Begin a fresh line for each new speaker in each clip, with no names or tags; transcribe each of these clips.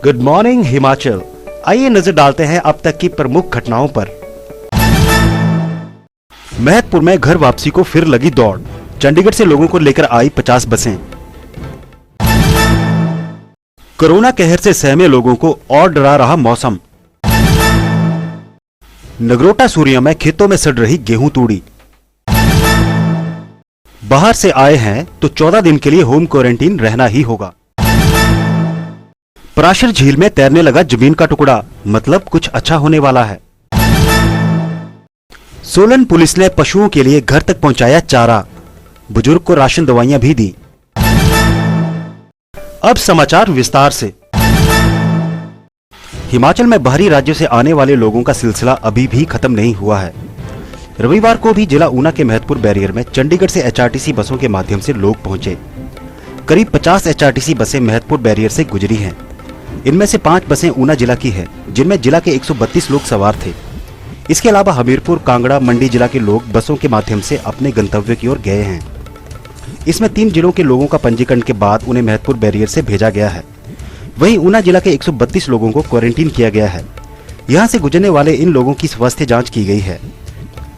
Good morning Himachal. आइए नजर डालते हैं अब तक की प्रमुख घटनाओं पर। महतपुर में घर वापसी को फिर लगी दौड़। चंडीगढ़ से लोगों को लेकर आई 50 बसें। कोरोना कहर से सहमे लोगों को और डरा रहा मौसम। नगरोटा सूरिया में खेतों में सड़ रही गेहूं तूड़ी। बाहर से आए हैं तो 14 दिन के लिए होम क्वारंटीन रहना ही होगा। पराशर झील में तैरने लगा जमीन का टुकड़ा, मतलब कुछ अच्छा होने वाला है। सोलन पुलिस ने पशुओं के लिए घर तक पहुंचाया चारा, बुजुर्ग को राशन दवाइयां भी दी। अब समाचार विस्तार से। हिमाचल में बाहरी राज्यों से आने वाले लोगों का सिलसिला अभी भी खत्म नहीं हुआ है। रविवार को भी जिला ऊना के महतपुर बैरियर में चंडीगढ़ से एचआरटीसी बसों के माध्यम से लोग पहुंचे। करीब 50 एचआरटीसी बसें महतपुर बैरियर से गुजरी हैं। इनमें से 5 बसें ऊना जिला की है, जिनमें जिला के 132 लोग सवार थे। इसके अलावा हमीरपुर, कांगड़ा, मंडी जिला के लोग बसों के माध्यम से अपने गंतव्य की ओर गए हैं। इसमें 3 जिलों के लोगों का पंजीकरण के बाद उन्हें महतपुर बैरियर से भेजा गया है। वहीं ऊना जिला के 132 लोगों को क्वारंटीन किया गया है। यहां से गुजरने वाले इन लोगों की स्वास्थ्य जांच की गई है।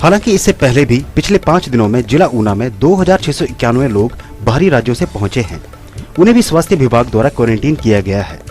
हालांकि इससे पहले भी पिछले 5 दिनों में जिला ऊना में 2691 लोग बाहरी राज्यों से पहुंचे हैं। उन्हें भी स्वास्थ्य विभाग द्वारा क्वारंटीन किया गया है।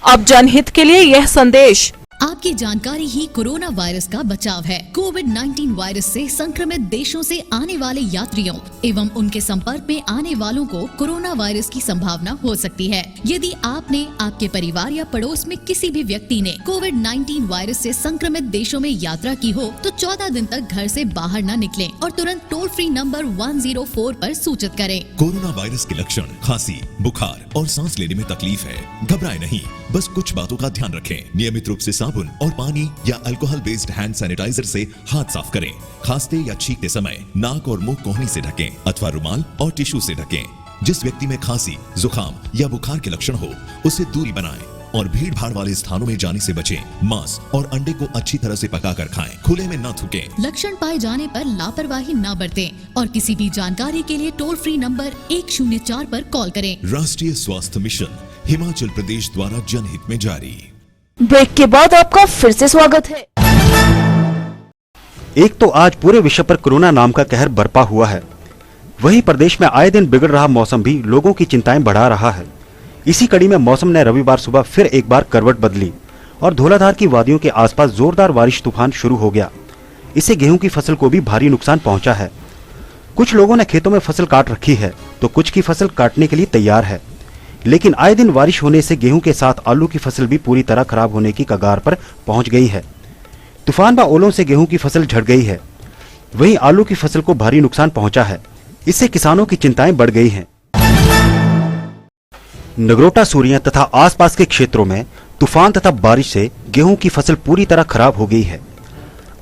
अब जनहित के लिए यह संदेश।
आपकी जानकारी ही कोरोना वायरस का बचाव है। कोविड-19 वायरस से संक्रमित देशों से आने वाले यात्रियों एवं उनके संपर्क में आने वालों को कोरोना वायरस की संभावना हो सकती है। यदि आपने, आपके परिवार या पड़ोस में किसी भी व्यक्ति ने कोविड-19 वायरस से संक्रमित देशों में यात्रा की हो तो 14 दिन तक घर से बाहर न निकलें और तुरंत टोल फ्री नंबर 104 पर सूचित करें।
कोरोना वायरस के लक्षण खांसी, बुखार और सांस लेने में तकलीफ है। घबराएं नहीं, बस कुछ बातों का ध्यान रखें। नियमित रूप से साबुन और पानी या अल्कोहल बेस्ड हैंड सैनिटाइजर से हाथ साफ करें। खांसते या छींकते समय नाक और मुंह कोहनी से ढकें अथवा रुमाल और टिश्यू से ढकें। जिस व्यक्ति में खांसी, जुकाम या बुखार के लक्षण हो उससे दूरी बनाएं और भीड़ भाड़ वाले स्थानों में जाने से बचें। मांस और अंडे को अच्छी तरह से पकाकर खाएं, खुले में न थूकें।
लक्षण पाए जाने पर लापरवाही न बरतें और किसी भी जानकारी के लिए टोल फ्री नंबर 104 पर कॉल करें।
राष्ट्रीय स्वास्थ्य मिशन हिमाचल प्रदेश द्वारा जनहित में जारी।
ब्रेक के बाद आपका फिर से स्वागत है।
एक तो आज पूरे विश्व पर कोरोना नाम का कहर बरपा हुआ है, वहीं प्रदेश में आए दिन बिगड़ रहा मौसम भी लोगों की चिंताएं बढ़ा रहा है। इसी कड़ी में मौसम ने रविवार सुबह फिर एक बार करवट बदली और धौलाधार की वादियों के आसपास जोरदार बारिश तूफान शुरू हो गया। इससे गेहूं की फसल को भी भारी नुकसान पहुंचा है। कुछ लोगों ने खेतों में फसल काट रखी है तो कुछ की फसल काटने के लिए तैयार है। लेकिन आए दिन बारिश होने से गेहूं के साथ आलू की फसल भी पूरी तरह खराब होने की कगार पर पहुंच गई है। तूफान व ओलों से गेहूं की फसल झड़ गई है, वहीं आलू की फसल को भारी नुकसान पहुंचा है। इससे किसानों की चिंताएं बढ़ गई हैं। नगरोटा, सूरिया तथा आसपास के क्षेत्रों में तूफान तथा बारिश से गेहूं की फसल पूरी तरह खराब हो गई है।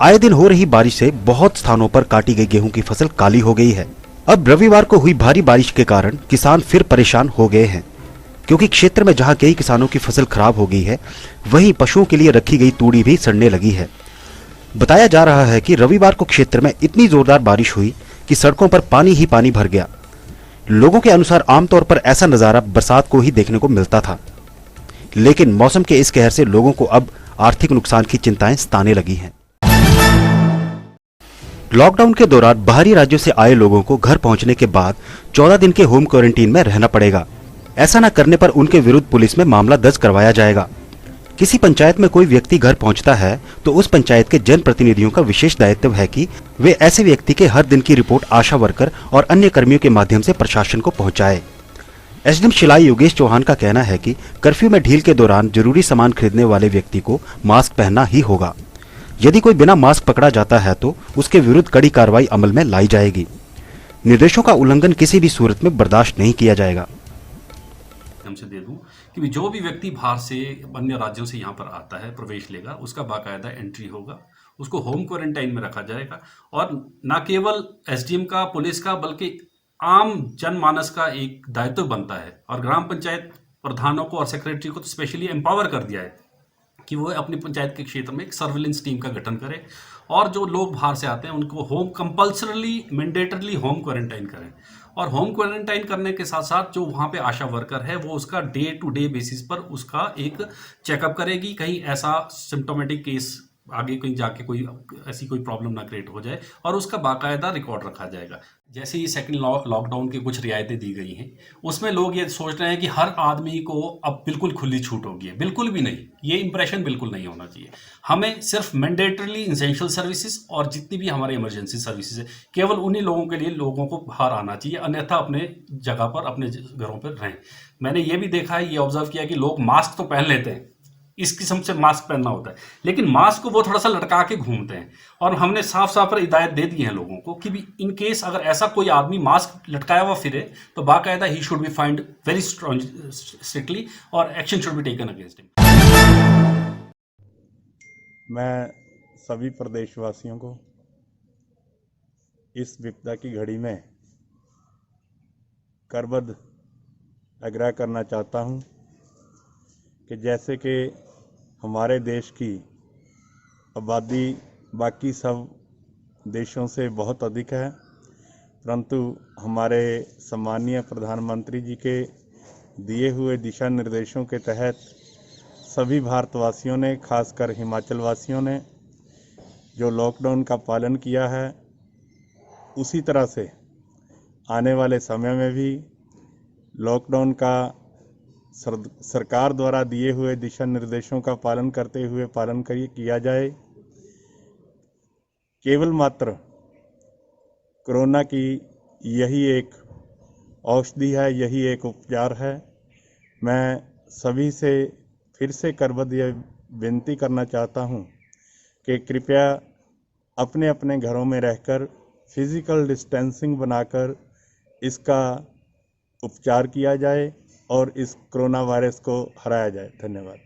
आए दिन हो रही बारिश से बहुत स्थानों पर काटी गई गेहूं की फसल काली हो गई है। अब रविवार को हुई भारी बारिश के कारण किसान फिर परेशान हो गए हैं, क्योंकि क्षेत्र में जहां कई किसानों की फसल खराब हो गई है, वहीं पशुओं के लिए रखी गई तूड़ी भी सड़ने लगी है। बताया जा रहा है कि रविवार को क्षेत्र में इतनी जोरदार बारिश हुई कि सड़कों पर पानी ही पानी भर गया। लोगों के अनुसार आमतौर पर ऐसा नजारा बरसात को ही देखने को मिलता था, लेकिन मौसम के इस कहर से लोगों को अब आर्थिक नुकसान की चिंताएं सताने लगी हैं। लॉकडाउन के दौरान बाहरी राज्यों से आए लोगों को घर पहुंचने के बाद 14 दिन के होम क्वारंटीन में रहना पड़ेगा। ऐसा न करने पर उनके विरुद्ध पुलिस में मामला दर्ज करवाया जाएगा। किसी पंचायत में कोई व्यक्ति घर पहुंचता है तो उस पंचायत के जनप्रतिनिधियों का विशेष दायित्व है कि वे ऐसे व्यक्ति के हर दिन की रिपोर्ट आशा वर्कर और अन्य कर्मियों के माध्यम से प्रशासन को पहुंचाए। एसडीएम शिलाई योगेश चौहान का कहना है कि कर्फ्यू में ढील के दौरान जरूरी सामान खरीदने वाले व्यक्ति को मास्क पहनना ही होगा। यदि कोई बिना मास्क पकड़ा जाता है तो उसके विरुद्ध कड़ी कार्रवाई अमल में लाई जाएगी। निर्देशों का उल्लंघन किसी भी सूरत में बर्दाश्त नहीं किया जाएगा।
से दे दूं कि जो भी व्यक्ति बाहर से अन्य राज्यों से यहाँ पर आता है, प्रवेश लेगा, उसका बाकायदा एंट्री होगा, उसको होम क्वारंटाइन में रखा जाएगा। और न केवल एसडीएम का, पुलिस का, बल्कि आम जनमानस का एक दायित्व बनता है। और ग्राम पंचायत प्रधानों को और सेक्रेटरी को तो स्पेशली एम्पावर कर दिया है कि वो अपनी पंचायत के क्षेत्र में एक सर्विलेंस टीम का गठन करें और जो लोग बाहर से आते हैं उनको home compulsorily, mandatorily home quarantine करें। और होम क्वारंटाइन करने के साथ साथ जो वहाँ पे आशा वर्कर है वो उसका डे टू डे बेसिस पर उसका एक चेकअप करेगी, कहीं ऐसा सिम्टोमेटिक केस आगे कहीं जाके कोई ऐसी कोई प्रॉब्लम ना क्रिएट हो जाए, और उसका बाकायदा रिकॉर्ड रखा जाएगा। जैसे ही सेकंड लॉकडाउन की कुछ रियायतें दी गई हैं, उसमें लोग ये सोच रहे हैं कि हर आदमी को अब बिल्कुल खुली छूट होगी। बिल्कुल भी नहीं, ये इंप्रेशन बिल्कुल नहीं होना चाहिए। हमें सिर्फ मैंडेटरीली इंसेंशियल सर्विसेज और जितनी भी हमारे इमरजेंसी सर्विसेज है, केवल उन्हीं लोगों के लिए लोगों को बाहर आना चाहिए, अन्यथा अपने जगह पर अपने घरों पर रहें। मैंने ये भी देखा है, ये ऑब्जर्व किया कि लोग मास्क तो पहन लेते हैं, इस किस्म से मास्क पहनना होता है, लेकिन मास्क को वो थोड़ा सा लटका के घूमते हैं। और हमने साफ साफ हिदायत दे दी है लोगों को कि भी इन केस अगर ऐसा कोई आदमी मास्क लटकाया हुआ फिरे तो बाकायदा ही should be fined very strictly और action should be taken against him.
मैं सभी प्रदेशवासियों को इस विपदा की घड़ी में करबद्ध आग्रह करना चाहता हूं कि जैसे कि हमारे देश की आबादी बाकी सब देशों से बहुत अधिक है, परंतु हमारे सम्मानीय प्रधानमंत्री जी के दिए हुए दिशा निर्देशों के तहत सभी भारतवासियों ने, खासकर हिमाचल वासियों ने जो लॉकडाउन का पालन किया है, उसी तरह से आने वाले समय में भी लॉकडाउन का सरकार द्वारा दिए हुए दिशा निर्देशों का पालन करते हुए किया जाए। केवल मात्र कोरोना की यही एक औषधि है, यही एक उपचार है। मैं सभी से फिर से करबद्ध यह विनती करना चाहता हूं कि कृपया अपने अपने घरों में रहकर फिजिकल डिस्टेंसिंग बनाकर इसका उपचार किया जाए और इस कोरोना वायरस को हराया जाए। धन्यवाद।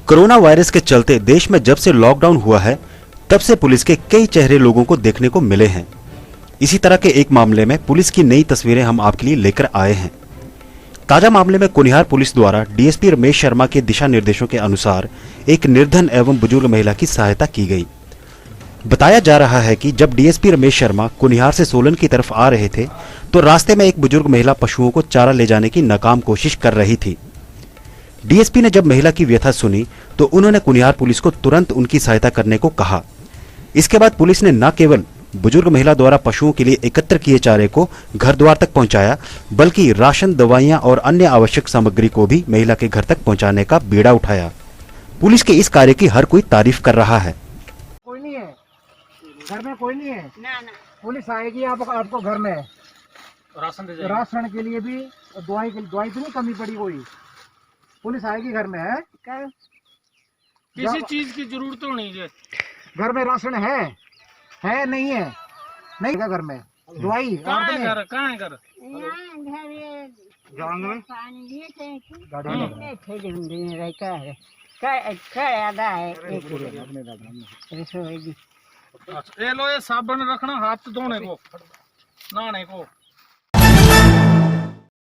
कोरोना वायरस के चलते देश में जब से लॉकडाउन हुआ है, तब से पुलिस के कई चेहरे लोगों को देखने को मिले हैं। इसी तरह के एक मामले में पुलिस की नई तस्वीरें हम आपके लिए लेकर आए हैं। ताजा मामले में कुनिहार पुलिस द्वारा डीएसपी रमेश शर्मा के दिशा निर्देशों के अनुसार एक निर्धन एवं बुजुर्ग महिला की सहायता की गई। बताया जा रहा है कि जब डीएसपी रमेश शर्मा कुनिहार से सोलन की तरफ आ रहे थे तो रास्ते में एक बुजुर्ग महिला पशुओं को चारा ले जाने की नाकाम कोशिश कर रही थी। डीएसपी ने जब महिला की व्यथा सुनी तो उन्होंने कुनिहार पुलिस को तुरंत उनकी सहायता करने को कहा। इसके बाद पुलिस ने न केवल बुजुर्ग महिला द्वारा पशुओं के लिए एकत्र किए चारे को घर द्वार तक पहुंचाया, बल्कि राशन, दवाइयां और अन्य आवश्यक सामग्री को भी महिला के घर तक पहुंचाने का बीड़ा उठाया। पुलिस के इस कार्य की हर कोई तारीफ कर रहा है।
कोई नहीं है घर में, कोई नहीं है ना। पुलिस आएगी आपको घर में राशन के लिए भी, दवाई तो नहीं कमी पड़ी कोई, पुलिस आएगी घर में। है
किसी चीज की जरूरत तो नहीं है
घर में, राशन है नहीं है, नहीं है घर में। दवाई
कहाँ है घर? ये लो, ये साबुन रखना हाथ धोने को, नहाने को।